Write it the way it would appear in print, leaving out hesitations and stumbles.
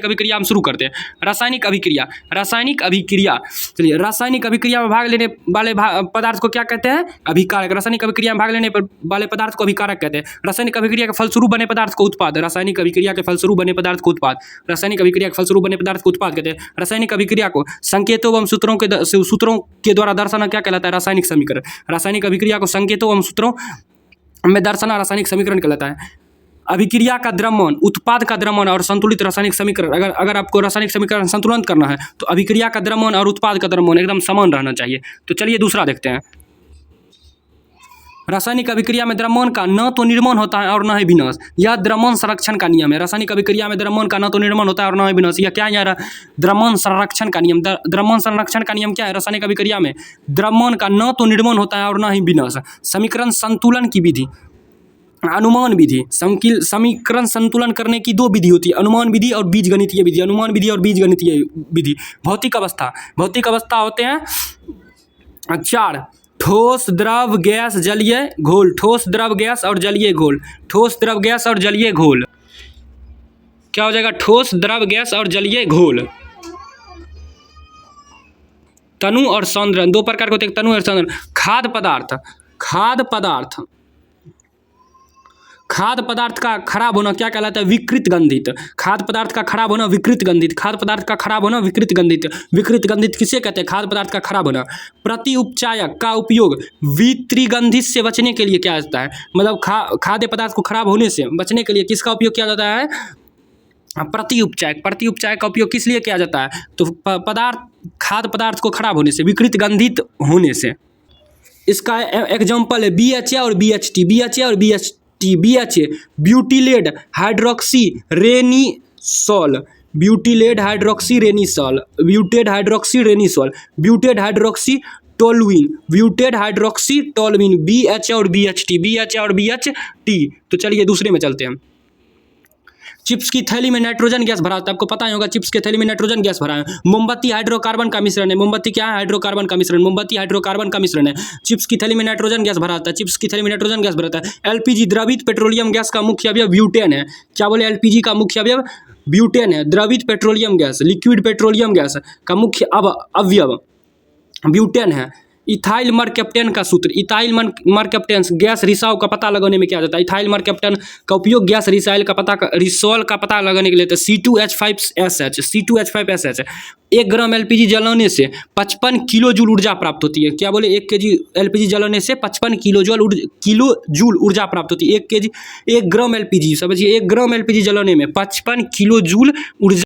अभिक्रिया हम शुरू करते हैं। रासायनिक अभिक्रिया, रासायनिक अभिक्रिया, चलिए रासायनिक अभिक्रिया में भाग लेने वाले पदार्थ को क्या कहते हैं? अभिकारक। रासायनिक अभिक्रिया में भाग लेने वाले पदार्थ को अभिकारक कहते हैं। रासायनिक अभिक्रिया के फलस्वरूप बने पदार्थ को उत्पाद, रासायनिक अभिक्रिया के फलस्वरूप बने पदार्थ को उत्पाद, रासायनिक अभिक्रिया के फलस्वरूप बने पदार्थ को उत्पाद कहते हैं। रासायनिक अभिक्रिया को संकेतों एवं सूत्रों के द्वारा दर्शाना क्या कहलाता है? रासायनिक समीकरण। रासायनिक अभिक्रिया को संकेतों एवं सूत्रों में दर्शाना रासायनिक समीकरण कहलाता है। अभिक्रिया का द्रव्यमान, उत्पाद का द्रव्यमान और संतुलित रासायनिक समीकरण, अगर आपको रासायनिक समीकरण संतुलन करना है तो अभिक्रिया का द्रव्यमान और उत्पाद का द्रव्यमान एकदम समान रहना चाहिए। तो चलिए दूसरा देखते हैं। रासायनिक अभिक्रिया में द्रव्यमान का न तो निर्माण होता है और न ही विनाश, यह द्रव्यमान संरक्षण का नियम है। रासायनिक अभिक्रिया में द्रव्यमान का न तो निर्माण होता है और न ही विनाश, यह क्या है? द्रव्यमान संरक्षण का नियम। द्रव्यमान संरक्षण का नियम क्या है? रासायनिक अभिक्रिया में द्रव्यमान का न तो निर्माण होता है और न ही विनाश। समीकरण संतुलन की विधि, अनुमान विधि, समीकरण संतुलन करने की दो विधि होती है, अनुमान विधि और बीजगणितीय विधि। अनुमान विधि और बीजगणितीय विधि। भौतिक अवस्था, भौतिक अवस्था होते हैं 4: ठोस, द्रव, गैस, जलीय घोल। ठोस, द्रव, गैस और जलीय घोल। ठोस, द्रव, गैस और जलीय घोल क्या हो जाएगा? ठोस, द्रव, गैस और जलीय घोल। तनु और सौंदर्य, दो प्रकार के होते हैं, तनु और सौंदर्य। खाद्य पदार्थ, खाद्य पदार्थ, खाद्य पदार्थ का खराब होना क्या कहलाता है? विकृत गंधित। खाद्य पदार्थ का खराब होना विकृत गंधित। खाद्य पदार्थ का खराब होना विकृत गंधित। विकृत गंधित किसे कहते हैं? खाद्य पदार्थ का खराब होना। प्रति उपचायक का उपयोग वित्रिगंधित से बचने के लिए किया जाता है। मतलब खाद्य पदार्थ को खराब होने से बचने के लिए किसका उपयोग किया जाता है? प्रति उपचायक। प्रति उपचायक का उपयोग किस लिए किया जाता है? तो खाद्य पदार्थ को खराब होने से, विकृत गंधित होने से। इसका एग्जाम्पल है BHA और BHT। BHA और BHT। BHA butylated hydroxy anisole, butylated hydroxy anisole, butylated hydroxy anisole, butylated hydroxy toluene, butylated hydroxy toluene. BHA और BHT, BHA और BHT। तो चलिए दूसरे में चलते हैं। चिप्स की थैली में नाइट्रोजन गैस भरा होता है, आपको पता ही होगा चिप्स की थैली में नाइट्रोजन गैस भरा है। मोमबत्ती हाइड्रोकार्बन का मिश्रण है। मोमबत्ती क्या है? हाइड्रोकार्बन का मिश्रण। मोमबत्ती हाइड्रोकार्बन का मिश्रण है। चिप्स की थैली में नाइट्रोजन गैस भरा होता है। चिप्स की थैली में नाइट्रोजन गैस भरा होता है। LPG द्रवित पेट्रोलियम गैस का मुख्य अवयव ब्यूटेन है। क्या बोले? LPG का मुख्य अवयव ब्यूटेन है। द्रवित petroleum gas, liquid petroleum gas का मुख्य अवयव ब्यूटेन है। इथाइल मरकैप्टेन का सूत्र, इथाइल मरकैप्टेन गैस रिसाव का पता लगाने में क्या जाता है? इथाइल मरकैप्टेन का उपयोग गैस रिसॉल का पता लगाने के लिए होता है। C2H5SH, C2H5SH। 1 ग्राम LPG जलाने से 55 किलो जूल ऊर्जा प्राप्त होती है। क्या बोले? 1 kg LPG जलाने से 55 किलो जूल ऊर्जा प्राप्त होती है। 1 ग्राम LPG, समझिए 1 ग्राम LPG जलाने में 55 किलो जूल ऊर्जा